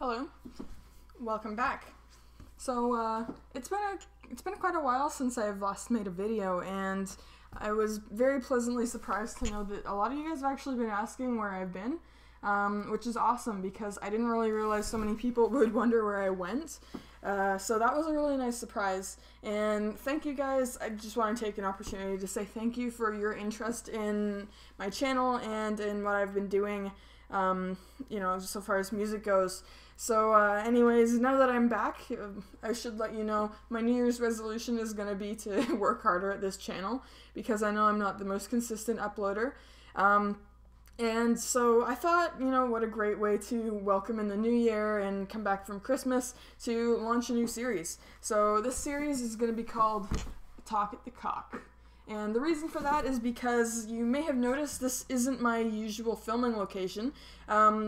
Hello, welcome back. So it's been quite a while since I've last made a video, and I was very pleasantly surprised to know that a lot of you guys have actually been asking where I've been, which is awesome because I didn't really realize so many people would wonder where I went. So that was a really nice surprise, and thank you guys. I just want to take an opportunity to say thank you for your interest in my channel and in what I've been doing, you know, so far as music goes. So anyways, now that I'm back, I should let you know my New Year's resolution is going to be to work harder at this channel, because I know I'm not the most consistent uploader. And so I thought, you know, what a great way to welcome in the new year and come back from Christmas to launch a new series. So this series is going to be called Talk at the Cock. And the reason for that is because you may have noticed this isn't my usual filming location.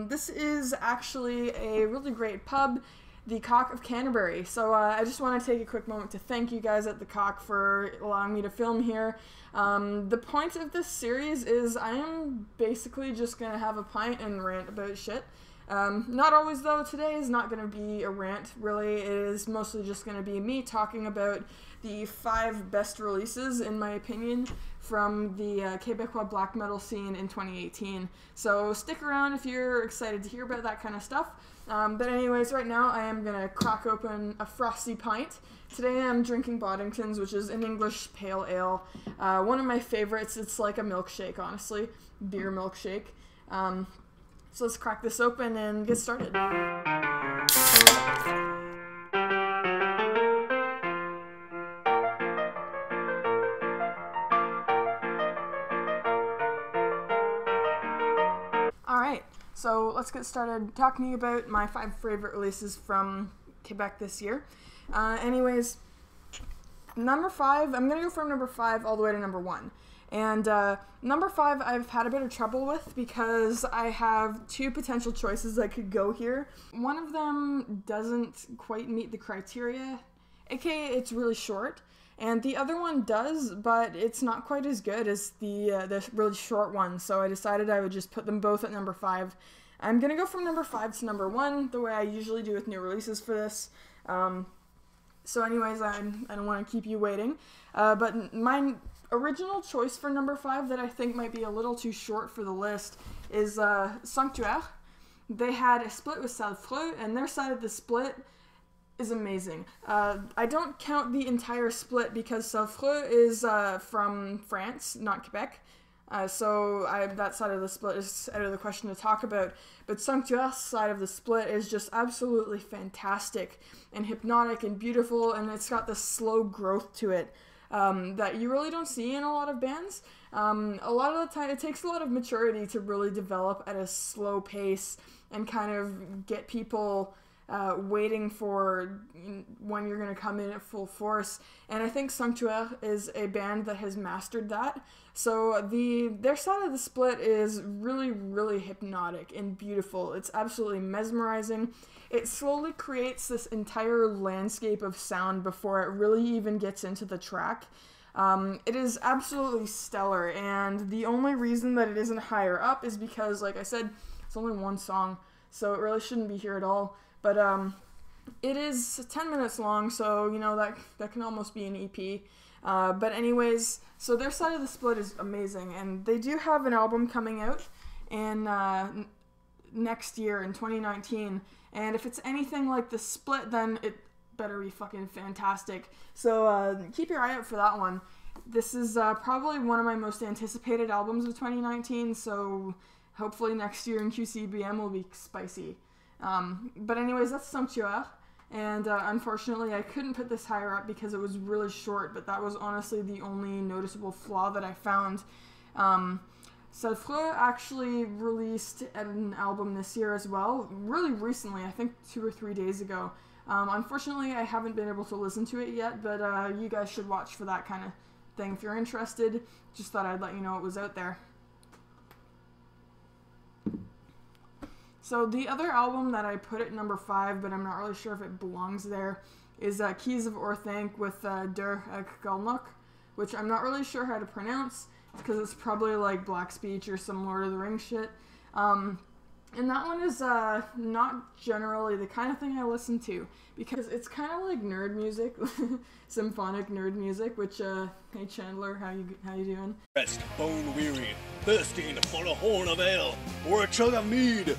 This is actually a really great pub, the Cock of Canterbury. So I just want to take a quick moment to thank you guys at the Cock for allowing me to film here. The point of this series is I am basically just going to have a pint and rant about shit. Not always though. Today is not going to be a rant, really. It is mostly just going to be me talking about the 5 best releases, in my opinion, from the Québécois black metal scene in 2018. So stick around if you're excited to hear about that kind of stuff. But anyways, right now I am going to crack open a frosty pint. Today I'm drinking Boddington's, which is an English pale ale. One of my favorites. It's like a milkshake, honestly. Beer milkshake. So let's crack this open and get started. Alright, so let's get started talking about my 5 favorite releases from Quebec this year. Anyways, number 5, I'm going to go from number 5 all the way to number 1. And number 5 I've had a bit of trouble with because I have 2 potential choices that could go here. One of them doesn't quite meet the criteria, aka it's really short, and the other one does, but it's not quite as good as the really short one, so I decided I would just put them both at number 5. I'm gonna go from number 5 to number 1, the way I usually do with new releases for this. So anyways, I don't want to keep you waiting, but my original choice for number 5 that I think might be a little too short for the list is SANCTUAIRE. They had a split with FREUX-FUYANT, and their side of the split is amazing. I don't count the entire split because FREUX is from France, not Quebec. So that side of the split is out of the question to talk about. But SANCTUAIRE's side of the split is just absolutely fantastic and hypnotic and beautiful, and it's got this slow growth to it that you really don't see in a lot of bands. A lot of the time, it takes a lot of maturity to really develop at a slow pace and kind of get people waiting for when you're going to come in at full force, and I think SANCTUAIRE is a band that has mastered that. So their side of the split is really, really hypnotic and beautiful. It's absolutely mesmerizing. It slowly creates this entire landscape of sound before it really even gets into the track. It is absolutely stellar, and the only reason that it isn't higher up is because, like I said, it's only 1 song, so it really shouldn't be here at all. But it is 10 minutes long, so you know that can almost be an EP. But anyways, so their side of the split is amazing, and they do have an album coming out in next year in 2019. And if it's anything like the split, then it better be fucking fantastic. So keep your eye out for that one. This is probably one of my most anticipated albums of 2019. So hopefully next year in QCBM will be spicy. But anyways, that's SANCTUAIRE, and unfortunately I couldn't put this higher up because it was really short, but that was honestly the only noticeable flaw that I found. FREUX actually released an album this year as well, really recently, I think 2 or 3 days ago. Unfortunately I haven't been able to listen to it yet, but you guys should watch for that kind of thing if you're interested. Just thought I'd let you know it was out there. So the other album that I put at number 5, but I'm not really sure if it belongs there, is Keys of ORTHANC with GOLNAUK, which I'm not really sure how to pronounce, because it's probably like Black Speech or some Lord of the Rings shit. And that one is not generally the kind of thing I listen to, because it's kind of like nerd music, symphonic nerd music, which, hey Chandler, how you doing? Rest, bone weary, thirsting for a horn of ale, or a chug of mead.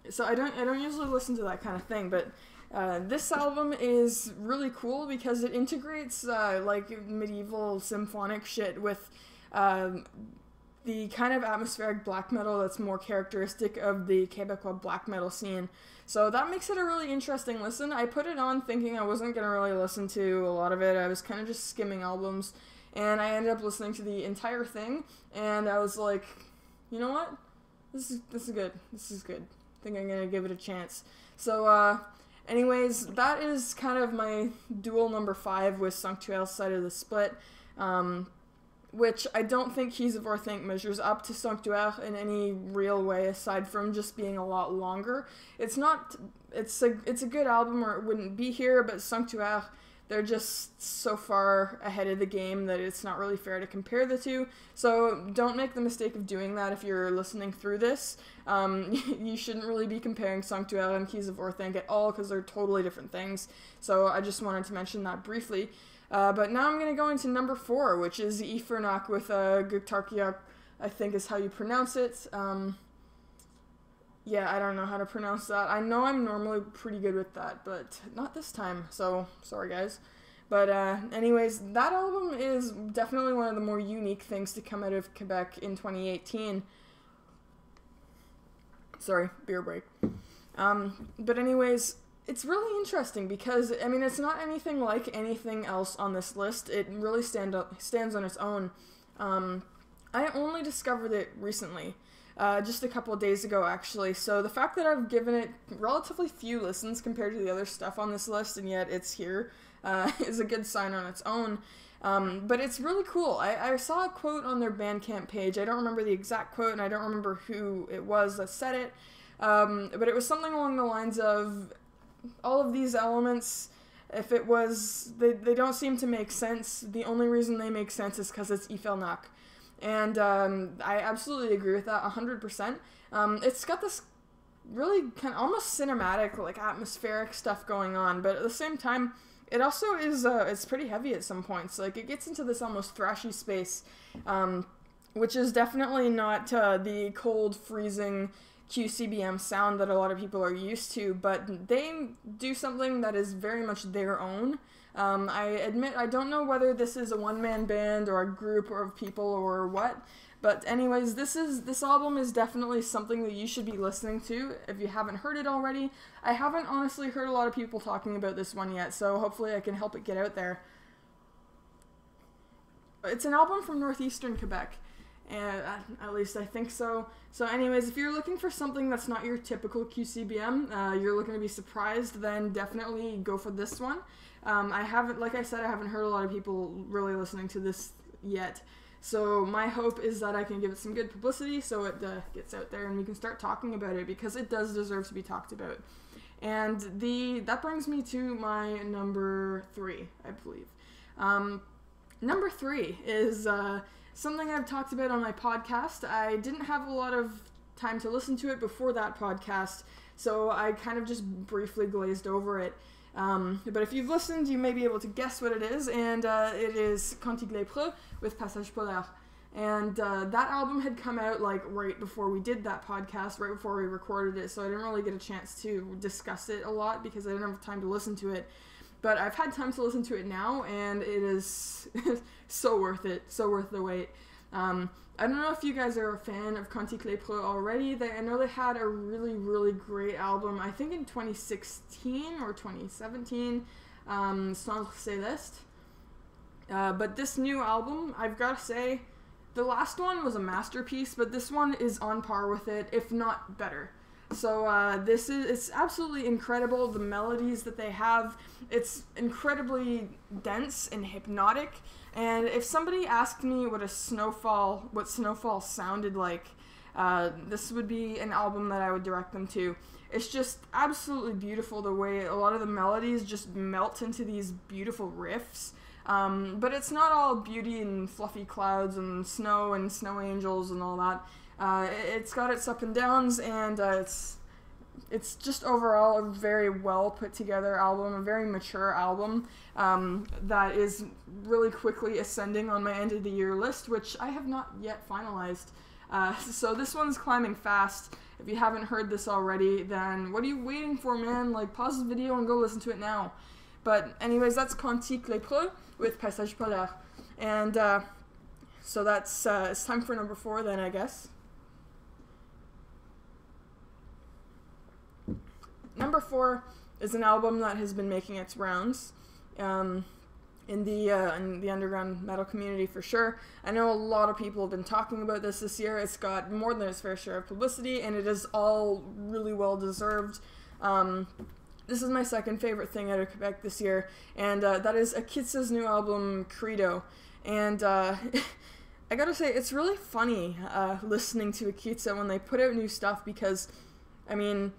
So I don't usually listen to that kind of thing, but this album is really cool because it integrates like medieval symphonic shit with the kind of atmospheric black metal that's more characteristic of the Québécois black metal scene. So that makes it a really interesting listen. I put it on thinking I wasn't going to really listen to a lot of it. I was kind of just skimming albums, and I ended up listening to the entire thing, and I was like, you know what? This is good. This is good. I think I'm going to give it a chance. So, anyways, that is kind of my duel number 5 with SANCTUAIRE's Side of the Split. Which I don't think Keys of ORTHANC measures up to SANCTUAIRE in any real way, aside from just being a lot longer. It's a good album, or it wouldn't be here, but SANCTUAIRE, they're just so far ahead of the game that it's not really fair to compare the two. So don't make the mistake of doing that if you're listening through this. You shouldn't really be comparing SANCTUAIRE and Keys of ORTHANC at all, because they're totally different things. So I just wanted to mention that briefly. But now I'm going to go into number 4, which is FREUX-FUYANT with Gutarkiak, I think is how you pronounce it. Yeah, I don't know how to pronounce that. I know I'm normally pretty good with that, but not this time, so sorry guys. But anyways, that album is definitely one of the more unique things to come out of Quebec in 2018. Sorry, beer break. But anyways, it's really interesting because, I mean, it's not anything like anything else on this list. It really stands on its own. I only discovered it recently, just a couple of days ago, actually. So the fact that I've given it relatively few listens compared to the other stuff on this list, and yet it's here, is a good sign on its own. But it's really cool. I saw a quote on their Bandcamp page. I don't remember the exact quote, and I don't remember who it was that said it. But it was something along the lines of, all of these elements, if it was, they don't seem to make sense. The only reason they make sense is because it's FREUX-FUYANT. And I absolutely agree with that 100%. It's got this really kind of almost cinematic, like atmospheric stuff going on, but at the same time, it also is, it's pretty heavy at some points. Like, it gets into this almost thrashy space, which is definitely not the cold, freezing QCBM sound that a lot of people are used to, but they do something that is very much their own. I admit I don't know whether this is a one-man band or a group of people or what, but anyways, this album is definitely something that you should be listening to if you haven't heard it already. I haven't honestly heard a lot of people talking about this one yet, so hopefully I can help it get out there. It's an album from northeastern Quebec. And at least I think so. So anyways, if you're looking for something that's not your typical QCBM, you're looking to be surprised, then definitely go for this one. Like I said, I haven't heard a lot of people really listening to this yet. So my hope is that I can give it some good publicity so it gets out there and we can start talking about it, because it does deserve to be talked about. And that brings me to my number 3, I believe. Number 3 is something I've talked about on my podcast. I didn't have a lot of time to listen to it before that podcast, so I kind of just briefly glazed over it. But if you've listened, you may be able to guess what it is, and it is CANTIQUE LÉPREUX with PAYSAGES POLAIRES. And that album had come out like right before we did that podcast, right before we recorded it, so I didn't really get a chance to discuss it a lot because I didn't have time to listen to it. But I've had time to listen to it now, and it is so worth it, so worth the wait. I don't know if you guys are a fan of CANTIQUE LÉPREUX already. I know they had a really, really great album, I think in 2016 or 2017, Sans Céleste. But this new album, I've got to say, the last one was a masterpiece, but this one is on par with it, if not better. So it's absolutely incredible, the melodies that they have. It's incredibly dense and hypnotic, and if somebody asked me what Snowfall sounded like, this would be an album that I would direct them to. It's just absolutely beautiful the way a lot of the melodies just melt into these beautiful riffs. But it's not all beauty and fluffy clouds and snow angels and all that. It's got its up and downs, and it's just overall a very well put together album, a very mature album that is really quickly ascending on my end of the year list, which I have not yet finalized. So this one's climbing fast. If you haven't heard this already, then what are you waiting for, man? Like, pause the video and go listen to it now. But anyways, that's CANTIQUE LÉPREUX with PAYSAGES POLAIRES. And so that's it's time for number 4 then, I guess. Number 4 is an album that has been making its rounds in the underground metal community for sure. I know a lot of people have been talking about this year. It's got more than its fair share of publicity, and it is all really well deserved. This is my second favorite thing out of Quebec this year, and that is AKITSA's new album, CREDO. And I gotta say, it's really funny listening to AKITSA when they put out new stuff, because, I mean,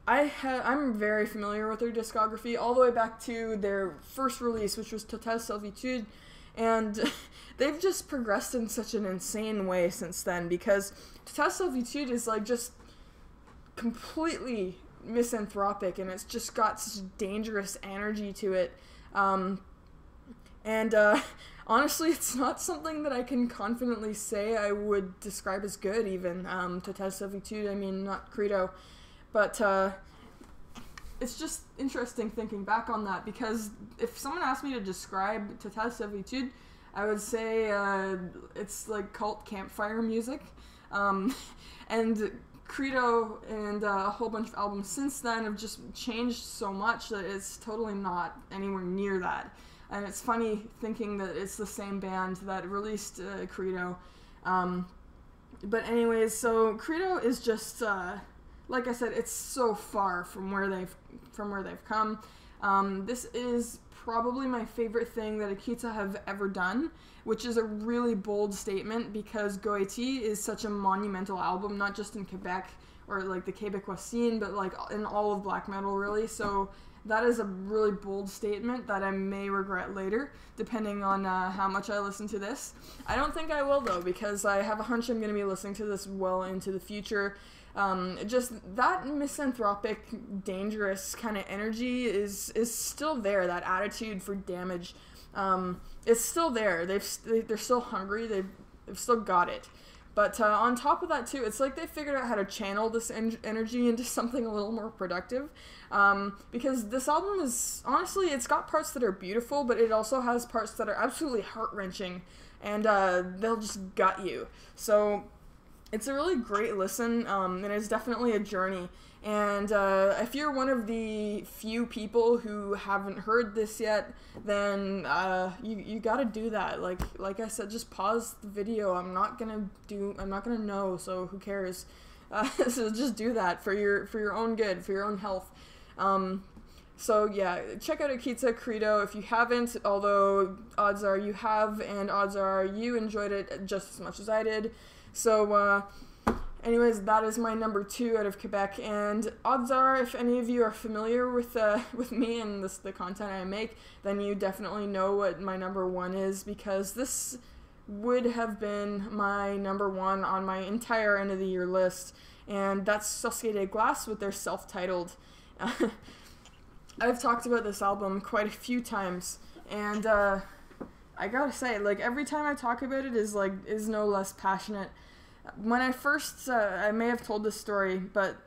I'm very familiar with their discography all the way back to their first release, which was Totale Servitude, and they've just progressed in such an insane way since then, because Totale Servitude is like just completely misanthropic, and it's just got such dangerous energy to it, honestly, it's not something that I can confidently say I would describe as good, even. Totale Servitude, I mean, not CREDO. But it's just interesting thinking back on that, because if someone asked me to describe Totale Servitude, I would say it's like cult campfire music. And CREDO and a whole bunch of albums since then have just changed so much that it's totally not anywhere near that. And it's funny thinking that it's the same band that released CREDO. But anyways, so CREDO is just... like I said, it's so far from where they've come. This is probably my favorite thing that AKITSA have ever done, which is a really bold statement, because Goéti is such a monumental album, not just in Quebec or like the Québécois scene, but like in all of black metal, really. So that is a really bold statement that I may regret later, depending on how much I listen to this. I don't think I will, though, because I have a hunch I'm going to be listening to this well into the future. Just that misanthropic, dangerous kind of energy is still there. That attitude for damage, it's still there. They're still hungry. They've still got it. But on top of that too, it's like they figured out how to channel this energy into something a little more productive. Because this album is, honestly, it's got parts that are beautiful, but it also has parts that are absolutely heart-wrenching, and they'll just gut you. So it's a really great listen, and it's definitely a journey. And if you're one of the few people who haven't heard this yet, then you gotta do that. Like I said, just pause the video. I'm not gonna know, so who cares? So just do that for your own good, for your own health. So yeah, check out AKITSA CREDO if you haven't, although odds are you have, and odds are you enjoyed it just as much as I did. So, anyways, that is my number 2 out of Quebec, and odds are, if any of you are familiar with me and the content I make, then you definitely know what my number 1 is, because this would have been my number 1 on my entire end of the year list, and that's Société Glace with their self-titled. I've talked about this album quite a few times, and I gotta say, like, every time I talk about it is no less passionate. When I first, I may have told this story, but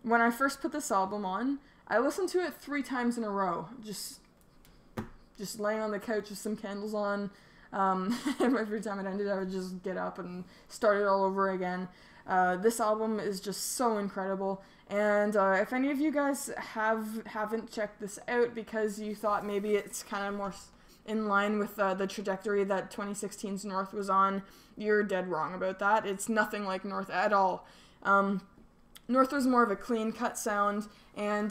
when I first put this album on, I listened to it 3 times in a row, just laying on the couch with some candles on. Every time it ended, I would just get up and start it all over again. This album is just so incredible, and if any of you guys haven't checked this out because you thought maybe it's kind of more in line with the trajectory that 2016's North was on, you're dead wrong about that. It's nothing like North at all. North was more of a clean-cut sound, and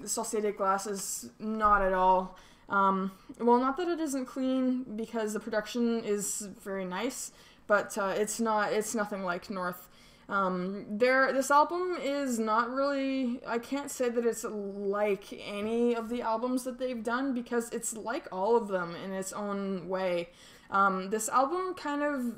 Société Glace is not at all. Well, not that it isn't clean, because the production is very nice, but it's nothing like North. This album is not really, I can't say that it's like any of the albums that they've done, because it's like all of them in its own way. This album kind of,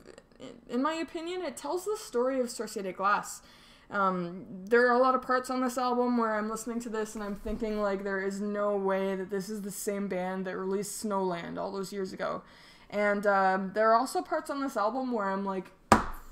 in my opinion, it tells the story of Sorcier de Glace. There are a lot of parts on this album where I'm listening to this and I'm thinking, like, there is no way that this is the same band that released Snowland all those years ago. And there are also parts on this album where I'm like,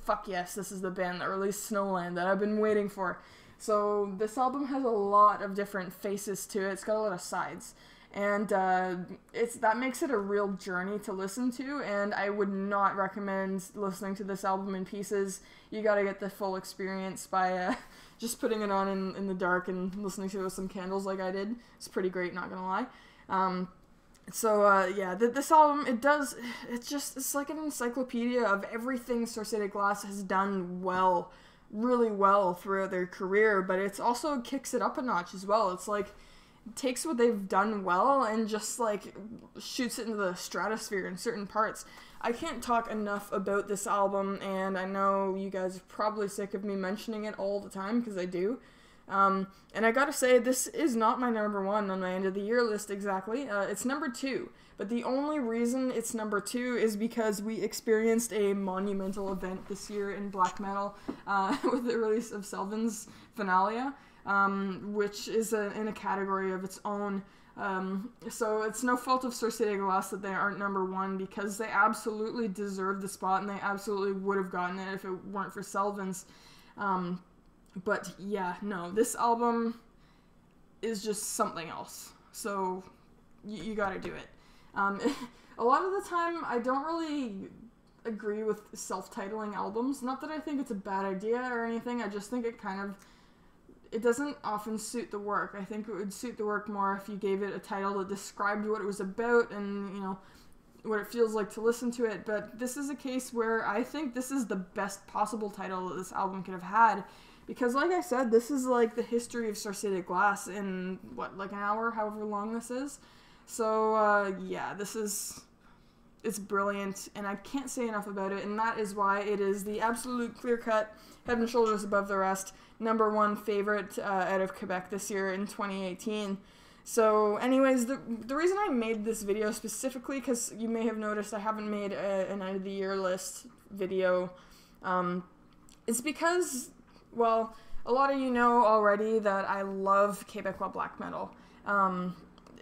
fuck yes, this is the band that released Snowland that I've been waiting for. So this album has a lot of different faces to it. It's got a lot of sides. And that makes it a real journey to listen to, and I would not recommend listening to this album in pieces. You gotta get the full experience by just putting it on in the dark and listening to it with some candles like I did. It's pretty great, not gonna lie. Yeah, this album, it's like an encyclopedia of everything Sorcier de Glace has done well, really well throughout their career, but it's also kicks it up a notch as well. It's like, takes what they've done well and just like shoots it into the stratosphere in certain parts. I can't talk enough about this album, and I know you guys are probably sick of me mentioning it all the time, because I do. And I gotta say, this is not my number 1 on my end of the year list exactly. It's number 2, but the only reason it's number 2 is because we experienced a monumental event this year in black metal with the release of Sylvan's Finalia. Which is in a category of its own. So it's no fault of Sorcier de Glace that they aren't number 1, because they absolutely deserve the spot, and they absolutely would have gotten it if it weren't for Sylvan's. But yeah, no, this album is just something else. So you gotta do it. A lot of the time, I don't really agree with self-titling albums. Not that I think it's a bad idea or anything, I just think it doesn't often suit the work. I think it would suit the work more if you gave it a title that described what it was about and, you know, what it feels like to listen to it. But this is a case where I think this is the best possible title that this album could have had. Because, like I said, this is like the history of Sorcier de Glace in, what, like an hour, however long this is? So, yeah, it's brilliant, and I can't say enough about it, and that is why it is the absolute clear-cut, head and shoulders above the rest, number 1 favorite out of Quebec this year in 2018. So anyways, the reason I made this video specifically, because you may have noticed I haven't made an end of the year list video, it's because, well, a lot of you know already that I love Québécois black metal.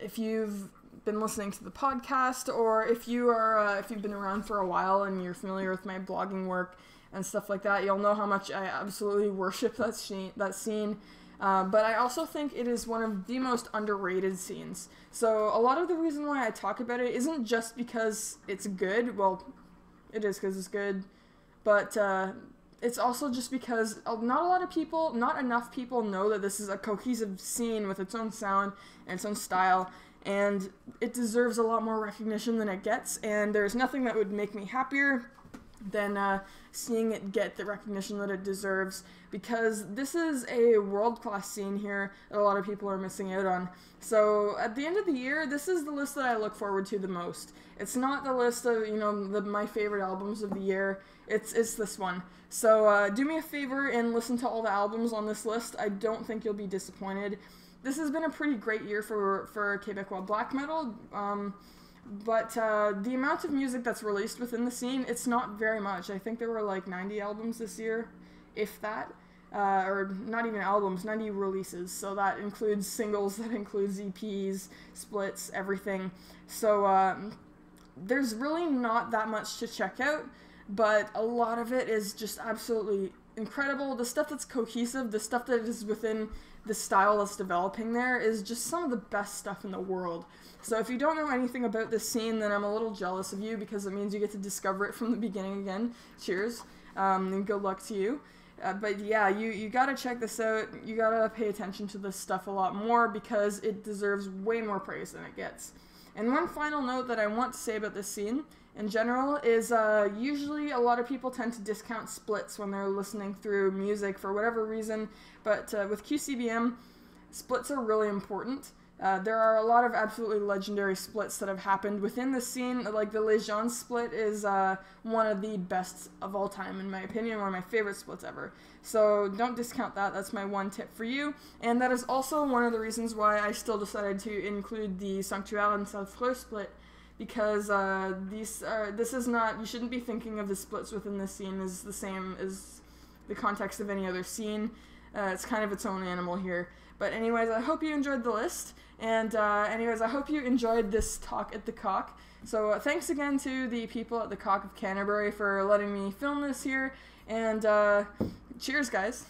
If you've been listening to the podcast, or if you've been around for a while and you're familiar with my blogging work and stuff like that, you'll know how much I absolutely worship that scene. But I also think it is one of the most underrated scenes. So a lot of the reason why I talk about it isn't just because it's good. Well, it is because it's good, but it's also just because not enough people know that this is a cohesive scene with its own sound and its own style, and it deserves a lot more recognition than it gets, and there's nothing that would make me happier than seeing it get the recognition that it deserves, because this is a world-class scene here that a lot of people are missing out on. So at the end of the year, this is the list that I look forward to the most. It's not the list of, you know, my favorite albums of the year. It's this one. So do me a favor and listen to all the albums on this list. I don't think you'll be disappointed. This has been a pretty great year for Québécois black metal, but the amount of music that's released within the scene, it's not very much. I think there were like 90 albums this year, if that, or not even albums, 90 releases, so that includes singles, that includes EPs, splits, everything. So there's really not that much to check out, but a lot of it is just absolutely incredible. The stuff that's cohesive, the stuff that is within the style that's developing there is just some of the best stuff in the world. So if you don't know anything about this scene, then I'm a little jealous of you, because it means you get to discover it from the beginning again. Cheers, and good luck to you. But yeah, you gotta check this out. You gotta pay attention to this stuff a lot more, because it deserves way more praise than it gets. And one final note that I want to say about this scene in general is usually a lot of people tend to discount splits when they're listening through music for whatever reason, but with QCBM, splits are really important. There are a lot of absolutely legendary splits that have happened within the scene. Like the Legion split is one of the best of all time, in my opinion, one of my favorite splits ever. So don't discount that. That's my one tip for you. And that is also one of the reasons why I still decided to include the SANCTUAIRE and FREUX split, because this is not, you shouldn't be thinking of the splits within this scene as the same as the context of any other scene. It's kind of its own animal here. But anyways, I hope you enjoyed the list, and anyways, I hope you enjoyed this talk at the Cock. So thanks again to the people at the Cock of Canterbury for letting me film this here, and cheers, guys.